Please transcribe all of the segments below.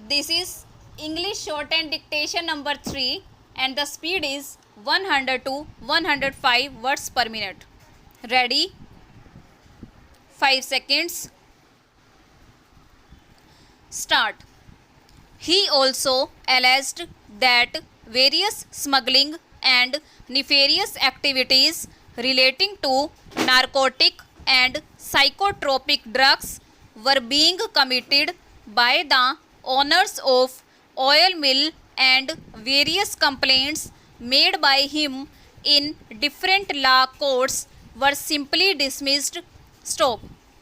This is English shorthand dictation number 3 and the speed is 100 to 105 words per minute. Ready? 5 seconds. Start. He also alleged that various smuggling and nefarious activities relating to narcotic and psychotropic drugs were being committed by the owners of oil mill, and various complaints made by him in different law courts were simply dismissed. Stop.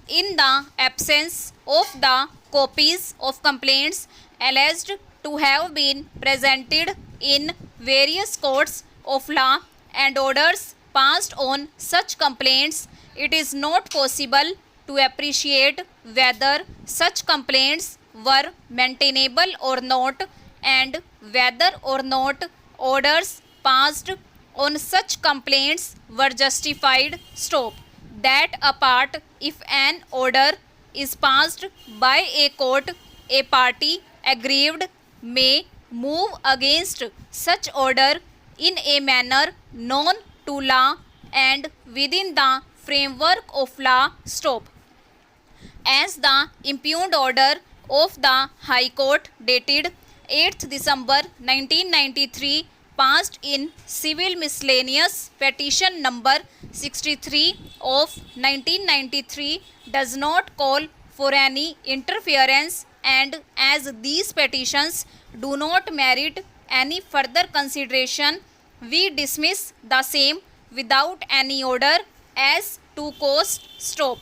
In the absence of the copies of complaints alleged to have been presented in various courts of law and orders passed on such complaints, it is not possible to appreciate whether such complaints were maintainable or not, and whether or not orders passed on such complaints were justified. Stop. That apart, if an order is passed by a court, a party aggrieved may move against such order in a manner known to law and within the framework of law. Stop. As the impugned order of the High Court dated 8th December 1993 passed in Civil Miscellaneous Petition number 63 of 1993 does not call for any interference, and as these petitions do not merit any further consideration, we dismiss the same without any order as to cost. Stop.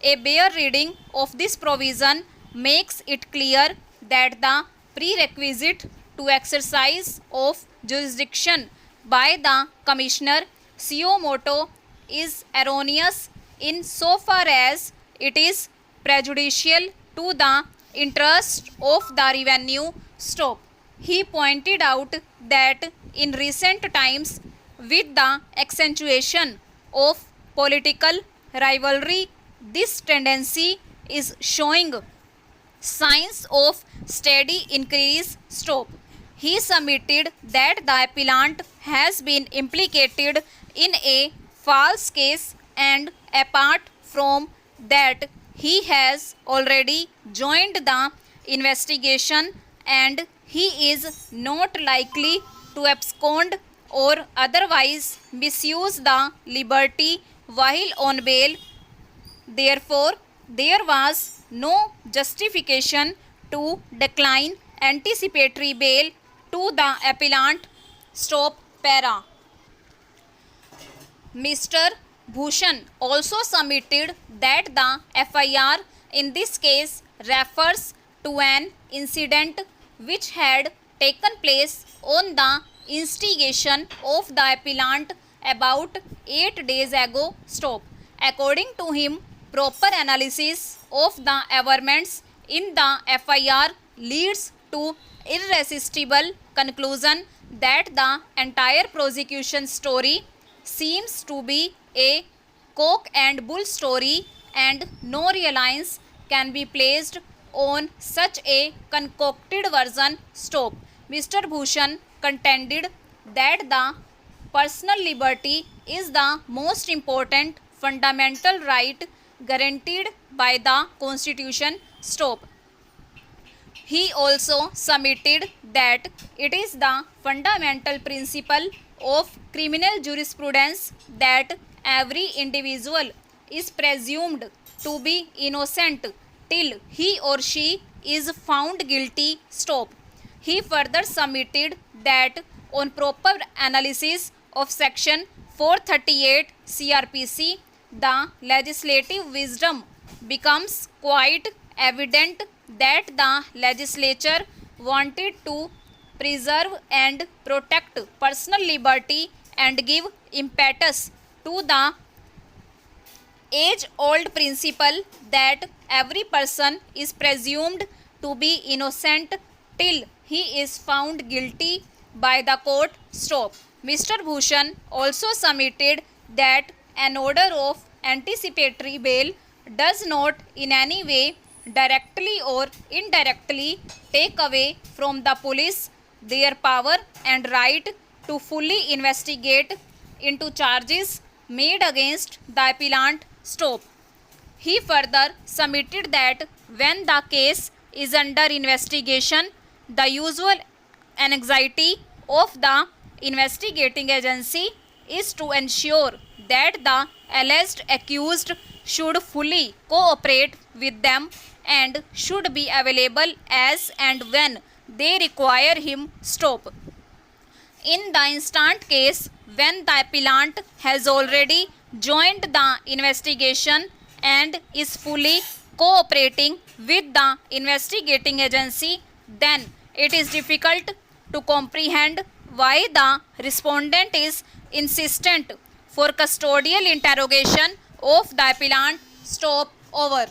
A bare reading of this provision makes it clear that the prerequisite to exercise of jurisdiction by the Commissioner suo motu is erroneous in so far as it is prejudicial to the interest of the revenue. Stop. He pointed out that in recent times, with the accentuation of political rivalry, this tendency is showing signs of steady increase. Stop. He submitted that the appellant has been implicated in a false case, and apart from that, he has already joined the investigation and he is not likely to abscond or otherwise misuse the liberty while on bail. Therefore, there was no justification to decline anticipatory bail to the appellant. Stop. Para. Mr. Bhushan also submitted that the FIR in this case refers to an incident which had taken place on the instigation of the appellant about 8 days ago. Stop. According to him, proper analysis of the averments in the FIR leads to irresistible conclusion that the entire prosecution story seems to be a cock and bull story, and no reliance can be placed on such a concocted version. Stop. Mr. Bhushan contended that the personal liberty is the most important fundamental right guaranteed by the Constitution. Stop. He also submitted that it is the fundamental principle of criminal jurisprudence that every individual is presumed to be innocent till he or she is found guilty. Stop. He further submitted that on proper analysis of section 438 CRPC, the legislative wisdom becomes quite evident that the legislature wanted to preserve and protect personal liberty and give impetus to the age-old principle that every person is presumed to be innocent till he is found guilty by the court. Stop. Mr. Bhushan also submitted that an order of anticipatory bail does not in any way directly or indirectly take away from the police their power and right to fully investigate into charges made against the appellant Stope. He further submitted that when the case is under investigation, the usual anxiety of the investigating agency is to ensure that the alleged accused should fully cooperate with them and should be available as and when they require him stop. In the instant case, when the appellant has already joined the investigation and is fully cooperating with the investigating agency, then it is difficult to comprehend why the respondent is insistent for custodial interrogation of the appellant stop over.